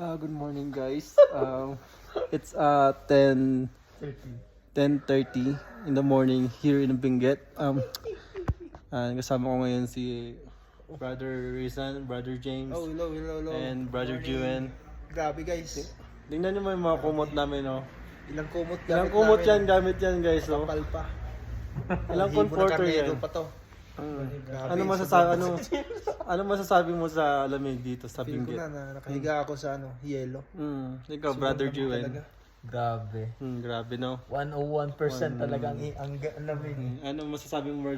Good morning guys. It's 10:30 in the morning here in Benguet. Kasama ko ngayon si Brother Rizan, Brother James, Oh, hello. and Brother Juen. Grabe guys. Tingnan niyo mo yung mga kumot namin, oh. Ilang kumot Ilang kumot yan, gamit yan guys, oh. Kapal pa. Ilang Hindi mo na comforter karnero yan. pa to. Ano masasabi mo sa lamig dito sa Feel ko Benguet? na nakahiga ako sa yelo. Ikaw, Brother Sobrang lamig Juen. talaga. Grabe. Grabe, no? 101% talaga ang lamig. Ano masasabi mo,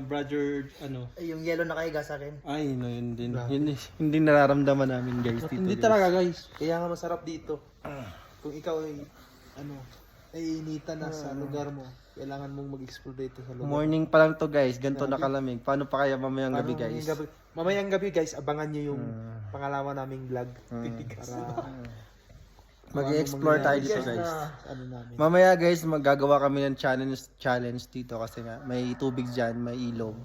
brother, ano? Ay, yung yelo nakahiga sa akin. Ay, no, yun din. Yun, hindi nararamdaman namin, guys, dito. Hindi guys. talaga guys. Kaya nga masarap dito. Kung ikaw ay initan na sa lugar mo, kailangan mong mag-explore dito sa lugar. Morning pa lang to, guys. Ganito nakalamig. Paano pa kaya mamayang gabi, guys? Mamayang gabi guys, abangan nyo yung pangalawa naming vlog. Para Mag-explore tayo dito, guys. ano namin. Mamaya, guys, magagawa kami ng challenge dito kasi nga may tubig dyan, may ilog.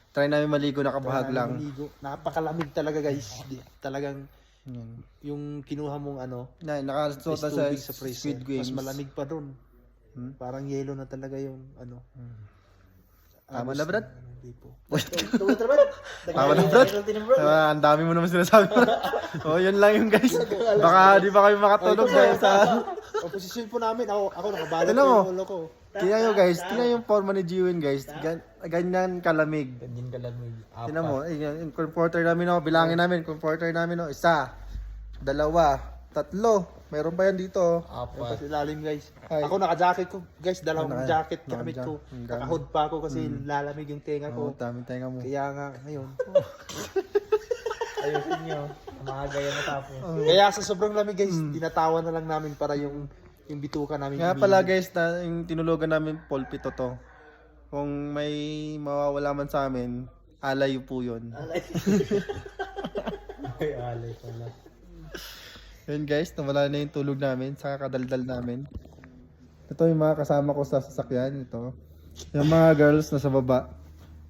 Try namin maligo na kabahag lang. Maligo. Napakalamig talaga guys. Talagang Yan. yung kinuha mong Nakasuot na sa tubig sa freezer. Squid Games. Mas malamig pa doon. Parang yelo na talaga yung Tama na, Brad? Tipo. Tama na, Brad? Ang dami mo naman sinasabi. Yun lang yung guys. Baka di ba kayo makatulog guys, ha? Ang posisyon po namin, ako nakabalot Tignan mo. yung ulo ko. Tingnan nyo, guys. Tingnan yung forma ni Jiwin, guys. Ganyan kalamig. Ganyan ka lamig. Tingnan mo, yung comforter namin, oh. Bilangin namin, comforter namin, oh. 1, 2, 3. Meron pa yan dito, oh. Tapos ilalim guys. Ay. Ako naka-jacket ko. Guys, dalawang Naka- jacket gamit ko. naka- Nakahood pa ako kasi lalamig yung tenga Oh, ko. dami tayo mo. Kaya nga, ngayon. Ayusin nyo. Maaga yan natapos. Kaya sa sobrang lamig guys, tinatawan na lang namin para yung bituka namin. Nga pala, guys, yung tinulugan namin pulpito to. Kung may mawawala man sa amin, alayo po yun. Ay, alay pala. Yun guys, nawala na yung tulog namin sa kadaldal namin. Ito yung mga kasama ko sa sasakyan. Ito. Yung mga girls nasa baba.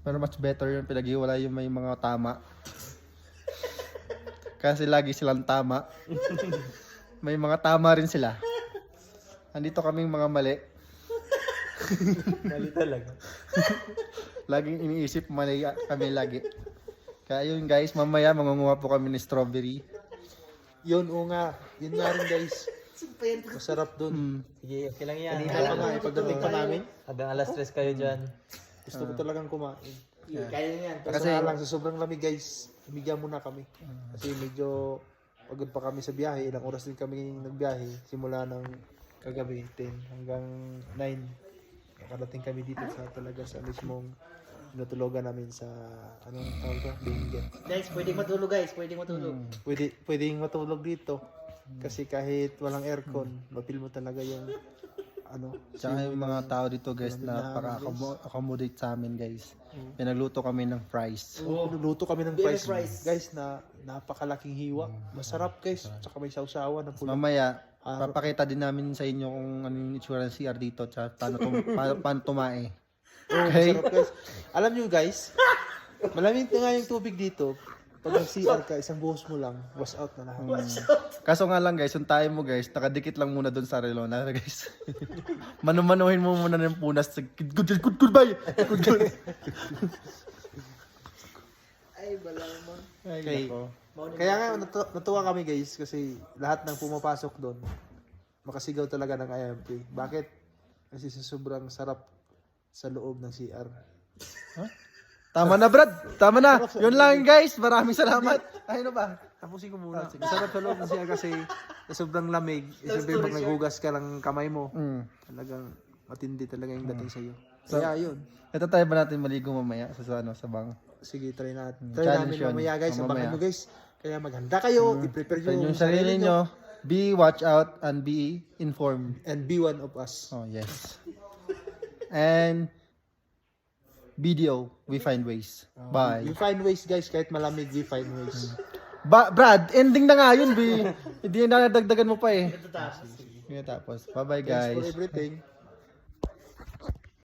Pero much better yung pinaghiwala yung may mga tama. Kasi lagi silang tama. May mga tama rin sila. Andito kaming mga mali. Mali talaga. Laging iniisip mali kami lagi. Kaya yun guys, mamaya mangunguha po kami ng strawberry. Yun nga rin guys. Masarap dun. Sige, okay lang yan. Kanina pa nga, pagdating pa namin, Hanggang alas 3 kayo dyan. gusto ko talagang kumain. Kaya yan. Kasi lang, sa sobrang lamig guys, humigyan muna kami. Kasi medyo pagod pa kami sa biyahe. Ilang oras din kami nagbiyahe. Simula ng kagabi, 10 hanggang 9. Nakarating kami dito sa talaga sa mismong natulugan namin sa anong tawag ko? Benguet. Guys, pwedeng matulog guys, pwedeng matulog. Pwedeng matulog dito. Kasi kahit walang aircon, mapil mo talaga yung Tsaka yung mga tao dito guys na para-accommodate sa amin guys. Pinagluto kami ng fries. Luluto kami ng fries. Guys, na napakalaking hiwa. Masarap guys. Tsaka may sausawan na pula. Mamaya, papakita din namin sa inyo kung ano yung itsura ng CR dito tsaka paano tumae. Okay? Masarap guys. Alam nyo guys, malamig na nga yung tubig dito. Pag nag-CR ka, isang buhos mo lang, wash out na lahat. Kaso nga lang guys, yung tayo mo guys, nakadikit lang muna doon sa relo na guys. Manumanuhin mo muna ng punas. Goodbye! Ay, bala mo. Okay. Kaya nga, natuwa kami guys kasi lahat ng pumapasok doon, makasigaw talaga ng IMP. Bakit? Kasi sa sobrang sarap sa loob ng CR. Tama na Brad! Tama na! Yun lang guys! Maraming salamat! Ay ano ba? Tapusin ko muna. Masarap sa loob ng CR kasi sa sobrang lamig. Siyempre pag naghugas ka ng kamay mo, talagang matindi talaga yung dating sa'yo. Kaya yun. Ito tayo ba natin maligo mamaya sa bang? Sige, try natin. Try Challenge namin yun. mamaya guys. Mamaya. Abangan mo guys. Kaya maghanda kayo. I-prepare Sa nyo inyong sarili nyo, be watch out and be informed. and be one of us. Oh yes. And video, we find ways. Bye. We find ways guys. Kahit malamig, we find ways. Brad, ending na nga yun, B. Hindi na nadagdagan mo pa eh. Tapos. Bye-bye Thanks guys. for everything.